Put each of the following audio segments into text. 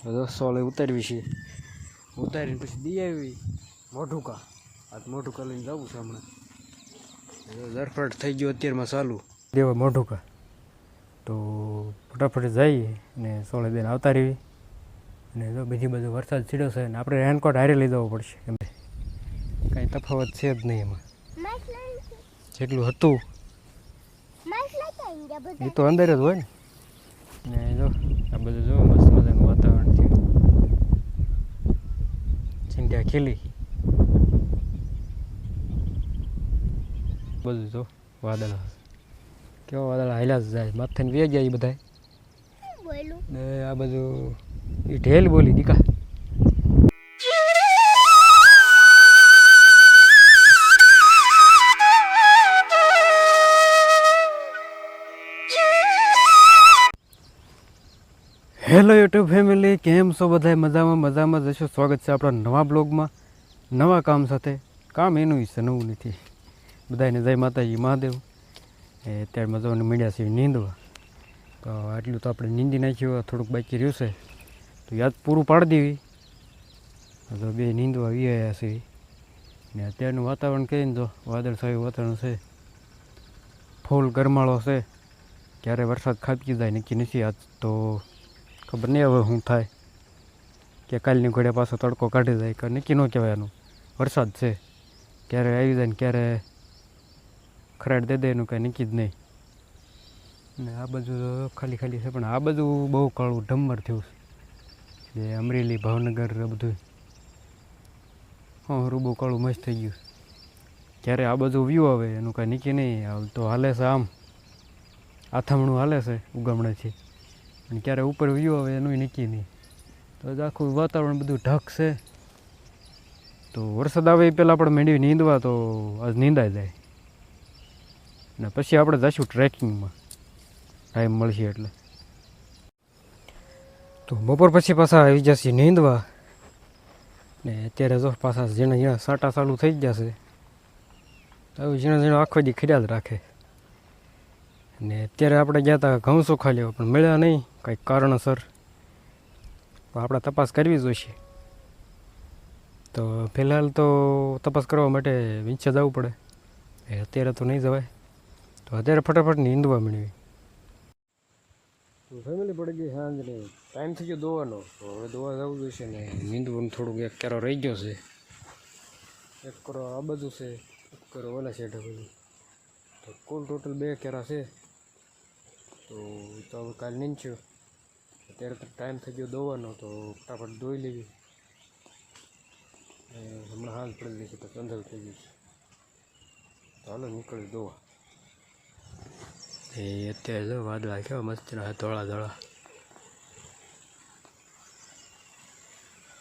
હવે સોલે ઉતારવી છે, ઉતારીને પછી દી આવી મોઢુકા. આ મોઢુકા લઈને જવું છે હમણાં. ઝરફટ થઈ ગયો અત્યારમાં ચાલુ દેવા મોઢુકા. તો ફટાફટ જઈએ ને સોલે બેન આવતા રહી. અને જો બીજી બધું વરસાદ છીડ્યો છે ને આપણે રેનકોટ હારે લઈ જવો પડશે. કેમ કાંઈ તફાવત છે જ નહીં એમાં. જેટલું હતું એ તો અંદર જ હોય ને જો આ બધું જો મસ્ત મજાનું વાતાવરણ છે. ચિંતા ખીલી બધું જો વાદળ કેવા વાદળ હાલ્યા જ જાય માથાને વે જાય બધા. ને આ બધું એ ઢેલ બોલી દીકા. હેલો યુટ્યુબ ફેમિલી, કેમ છો બધા? મજામાં જશો. સ્વાગત છે આપણા નવા બ્લોગમાં, નવા કામ સાથે. કામ એનું છે, નવું નથી. બધાને જય માતાજી મહાદેવ. અત્યારે મજાને મીડિયા છે નીંદવા. તો આટલું તો આપણે નીંદી નાખ્યું, થોડુંક બાકી રહ્યું છે તો યાદ પૂરું પાડી દેવી. તો બે નીંદવા આવ્યા છે ને અત્યારનું વાતાવરણ કહીને તો વાદળછાયું વાતાવરણ છે, ફૂલ ગરમાળો છે. ક્યારે વરસાદ ખાબકી જાય નક્કી નથી. આજ તો ખબર નહીં હવે શું થાય, કે કાલની ઘોડે પાછો તડકો કાઢી જાય કે નક્કી ન કહેવાય. એનું વરસાદ છે, ક્યારે આવી જાય ને ક્યારે ખરાડ દે દે એનું કાંઈ નક્કી જ નહીં. ને આ બધું ખાલી ખાલી છે, પણ આ બધું બહુ કાળું ઢમર થયું છે. જે અમરેલી ભાવનગર બધું હા બહુ કાળું મસ્ત થઈ ગયું. ક્યારે આ બધું વ્યૂ આવે એનું કાંઈ નક્કી નહીં. હાલ તો હાલે છે આમ આથમણું હાલે છે ઉગામણેથી, અને ક્યારે ઉપર વ્યૂ આવે એનું નક્કી નહીં. તો આખું વાતાવરણ બધું ઢક છે. તો વરસાદ આવે એ પહેલાં આપણે માંડવી નીંદવા, તો આજ નીંદાઈ જાય ને પછી આપણે જઈશું ટ્રેકિંગમાં, ટાઈમ મળશે એટલે. તો બપોર પછી પાછા આવી જશે નીંદવા. ને અત્યારે જો પાછા ઝીણા ઝીણા સાટા ચાલુ થઈ જ જશે. તો ઝીણા ઝીણા આખો દી ખીર્યા જ રાખે. ને અત્યારે આપણે ગયા હતા ઘઉં ચોખા લેવા, પણ મળ્યા નહીં કંઈક કારણસર. આપણે તપાસ કરવી જોઈશે. તો ફિલહાલ તો તપાસ કરવા માટે વિંછે જવું પડે. અત્યારે તો નહીં જવાય. તો અત્યારે ફટાફટ નીંદવા મળવી. તો ફેમિલી પડી ગઈ સાંજને, ટાઈમ થઈ ગયો દોવાનો. તો હવે દોવા જવું જોઈશે ને નીંદવાનું થોડુંક એક કેરો રહી ગયો છે. એક કરો આ બધું છે, એક કરો ઓલા છે બધું. તો કુલ ટોટલ 2 કેરા છે. તો હવે કાલે નીંચ્યો. અત્યારે તો ટાઈમ થઈ ગયો દોવાનો, તો ફટાફટ ધોઈ લેવી. હમણાં હાલ પડી ગઈ છે તો કંધલ થઈ ગઈ છે. તો હાલો નીકળી દોવા. એ અત્યારે જો વાદળા કેવા મસ્ત ધોળા ધોળા,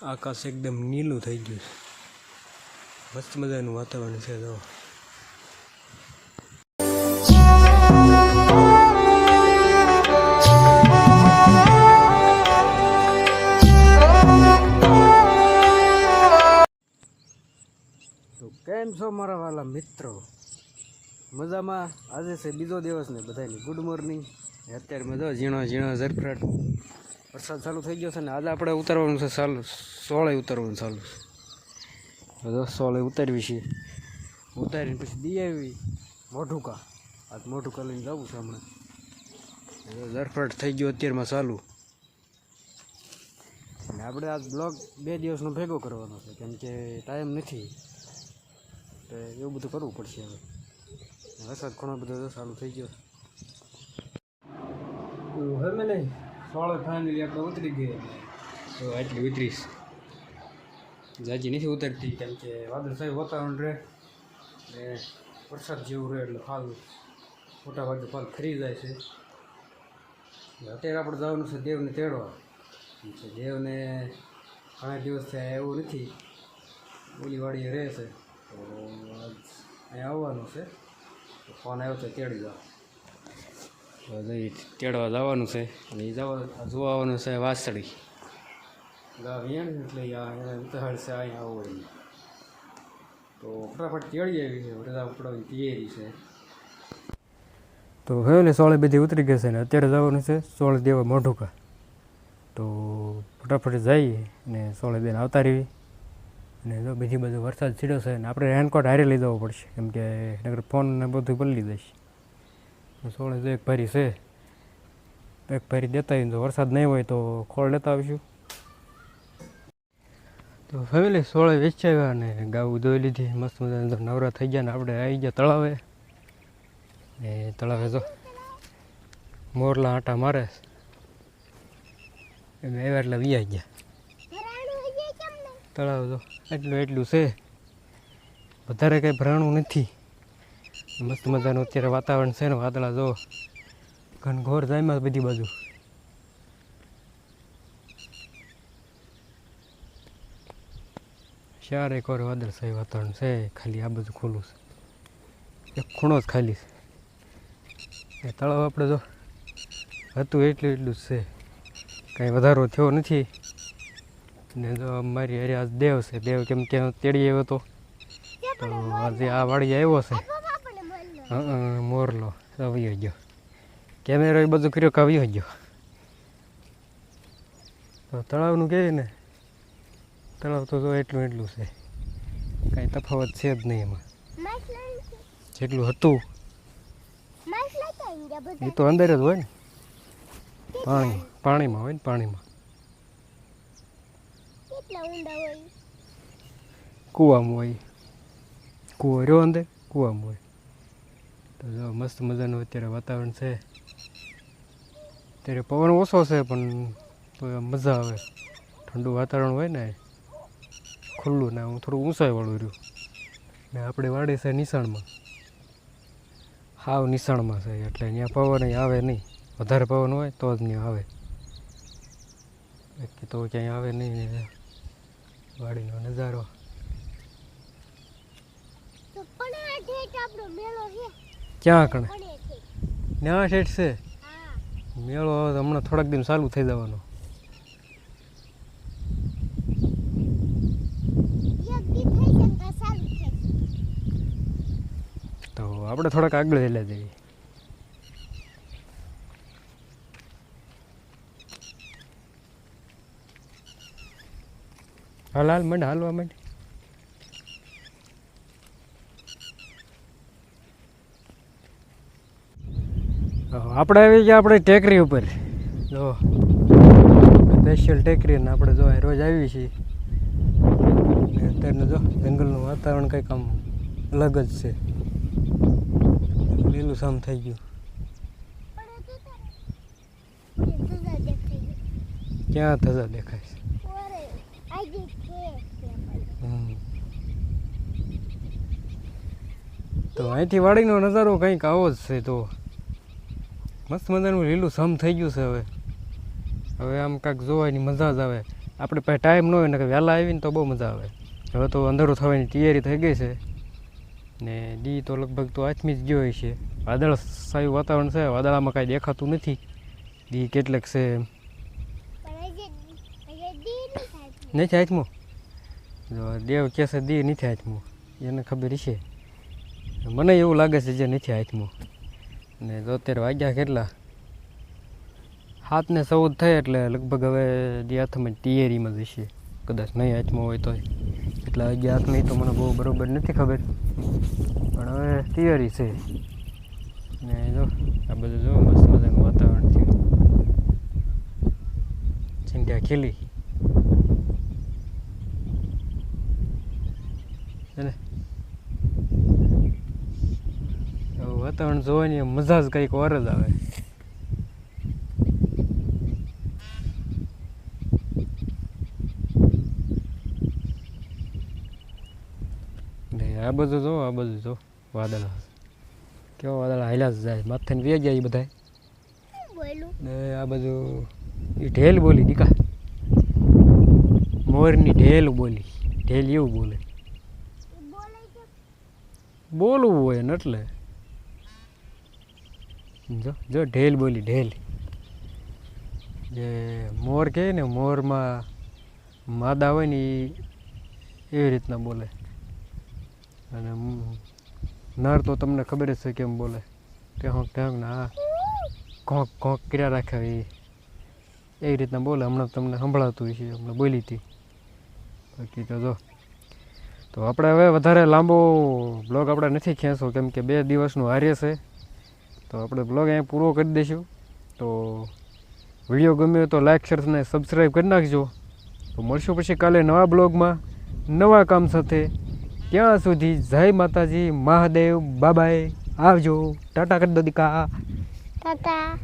આકાશ એકદમ નીલું થઈ ગયું છે. મસ્ત મજાનું વાતાવરણ છે. જો કેમ છો મારા વાલા મિત્રો? મજામાં? આજે છે બીજો દિવસ ને બધાની ગુડ મોર્નિંગ. અત્યારે મજા ઝીણો ઝીણો ઝરફરાટ વરસાદ ચાલુ થઈ ગયો છે ને આજે આપણે ઉતારવાનું છે ચાલુ, સોળે ઉતારવાનું ચાલુ છે. હવે સોળે ઉતારવી છે, ઉતારીને પછી દી આવી મોઢુકા. આ મોઢુકા લઈને જવું છે હમણાં. ઝરફરાટ થઈ ગયો અત્યારમાં ચાલુ. અને આપણે આ બ્લોગ 2 દિવસનો ભેગો કરવાનો છે, કેમ કે ટાઈમ નથી. તો એવું બધું કરવું પડશે. હવે વરસાદ ઘણો બધો ચાલુ થઈ ગયો. હવે નહીં સોળે ફાઇનલી આપણે ઉતરી ગઈ. તો આટલી ઉતરીશ, જાજી નથી ઉતરતી, કેમ કે વાદળછાયું વાતાવરણ રહે ને વરસાદ જેવું રહે એટલે ફાલ મોટા ભાગે ફાલ ખરી જાય છે. અત્યારે આપણે જવાનું છે દેવને તેડવા. દેવને ઘણા દિવસથી એવું નથી, ઓલી વાડીએ રહે છે. તો અહીંયા આવવાનું છે. ફોન આવ્યો તો તેડી જાઓ. તેડવા જવાનું છે. અને એ જોવા આવવાનું છે વાસળી ગાવ અહીંયા, એટલે અહીંયા ઉતાવળ છે અહીંયા આવવું. તો ફટાફટ તેડી આવી છે, રજા ઉપડવાની તૈયારી છે. તો હવે સોળે બધી ઉતરી ગઈ છે ને અત્યારે જવાનું છે સોળ દેવા મોઢુકા. તો ફટાફટ જઈએ ને સોળે બેન આવતા રહીએ. અને જો બીજી બાજુ વરસાદ છીડો છે ને આપણે રેનકોટ હારે લઈ જવો પડશે કેમ કે નગર ફોન ને બધું પલળી જશે. સોળે જો એક ભારી છે, એક ભારી દેતા આવીને જો વરસાદ નહીં હોય તો ખોળ લેતા આવીશું. તો ફેમિલી સોળે વેચી આવ્યા અને ગાવું ધોઈ લીધી, મસ્ત મજાના નવરા થઈ ગયા ને આપણે આવી ગયા તળાવે. ને તળાવે જો મોરલા આંટા મારે એમ આવ્યા એટલે વિયા ગયા. તળાવ જો એટલું છે, વધારે કંઈ ભરાણું નથી. મસ્ત મજાનું અત્યારે વાતાવરણ છે ને વાદળા જો ઘનઘોર જાયમાં બધી બાજુ. ચાર એક વાર વાદળશાહી વાતાવરણ છે, ખાલી આ બધું ખુલ્લું છે, એક ખૂણો જ ખાલી છે. તળાવ આપણે જો હતું એટલું જ છે, કાંઈ વધારો થયો નથી. ને જો મારી અરે આજ દેવ છે, દેવ કેમ કે તેડી આવ્યો હતો તો આજે આ વાડી આવ્યો છે. મોરલો આવ્યો ગયો, કેમેરો એ બધું કર્યો કે આવ્યો ગયો. તો તળાવનું કહે ને, તળાવ તો જો એટલું છે, કાંઈ તફાવત છે જ નહીં એમાં. જેટલું હતું એ તો અંદર જ હોય ને, પાણીમાં હોય ને, પાણીમાં કૂવામાં હોય, કૂવો રહ્યો અંદર કૂવામાં હોય. તો જો મસ્ત મજાનું અત્યારે વાતાવરણ છે. અત્યારે પવન ઓછો છે પણ તો મજા આવે, ઠંડુ વાતાવરણ હોય ને, ખુલ્લું ને હું થોડું ઊંચાઈવાળું રહ્યું. ને આપણે વાડી છે નિશાળમાં, હાવ નિશાળમાં છે એટલે ત્યાં પવન આવે નહીં. વધારે પવન હોય તો જ ત્યાં આવે, બાકી તો ક્યાંય આવે નહીં. વાડીનો નજારો ક્યાં કણે ત્યાં શેઠ છે મેળો. હમણાં થોડાક દિન ચાલુ થઈ જવાનો. તો આપણે થોડાક આગળ હેલા જઈએ. હાલ મંડ હાલવા માંડ. આપણે આવી ગયા આપણે ટેકરી ઉપર, જો સ્પેશિયલ ટેકરી ને આપણે જો રોજ આવી છીએ. અત્યારનું જો જંગલનું વાતાવરણ કંઈક આમ અલગ જ છે, લીલું સામ થઈ ગયું. ક્યાં ધજા દેખાય છે? તો અહીંથી વાડીનો નજારો કંઈક આવો જ છે. તો મસ્ત મજાનું લીલું સમ થઈ ગયું છે. હવે આમ કાંઈક જોવાની મજા જ આવે. આપણે પાસે ટાઈમ ન હોય ને કે વહેલા આવીને તો બહુ મજા આવે. હવે તો અંધારું થવાની તૈયારી થઈ ગઈ છે ને દી તો લગભગ તો આથમી જ ગયો હોય છે. વાદળછાયું વાતાવરણ છે, વાદળામાં કાંઈ દેખાતું નથી દી કેટલેક છે. નથી આથમું, જો દેવ કહે છે દી નથી આથમું, એને ખબર છે. મને એવું લાગે છે જે નથી આથમું. ને તો અત્યારે વાગ્યા કેટલા 7:14 થાય એટલે લગભગ હવે દી હાથમાં તૈયારીમાં જ હશે. કદાચ નહીં હાથમાં હોય તો એટલા વાગ્યા હાથ નહીં તો મને બહુ બરાબર નથી ખબર, પણ હવે તૈયારી છે. ને જો આ બધું જો મસ્ત મજાનું વાતાવરણ થયું, ચિંતા ખીલી ને વાતાવરણ જોવાની મજા જ કંઈક ઓર જ આવે. ને આ બધું જો વાદળા કેવા વાદળા હાલ્યા જ જાય, માથે વે ગયા એ બધા. ને આ બધું એ ઢેલ બોલી દીકા, મોરની ઢેલ બોલી, ઢેલ એવું બોલે, બોલવું હોય ને એટલે જો ઢેલ બોલી, ઢેલ. જે મોર કહે ને, મોરમાં માદા હોય ને એવી રીતના બોલે, અને નર તો તમને ખબર જ છે કેમ બોલે, ટેહોંક ટેહોંક ને આ ઘોંક ઘોંક કર્યા રાખે. એવી રીતના બોલે. હમણાં તમને સંભળાતું છે, હમણાં બોલી હતી. બાકી તો જો તો આપણે હવે વધારે લાંબો બ્લોગ આપણે નથી ખેંચવો, કેમ કે 2 દિવસનું હારે છે. તો આપણે બ્લોગ અહીંયા પૂરો કરી દઈશું. તો વિડીયો ગમ્યો તો લાઈક શેર અને સબસ્ક્રાઈબ કરી નાખજો. તો મળશું પછી કાલે નવા બ્લોગમાં નવા કામ સાથે. ત્યાં સુધી જય માતાજી, મહાદેવ, બાબાય, આવજો, ટાટા કરી દો દીકા. ટાટા.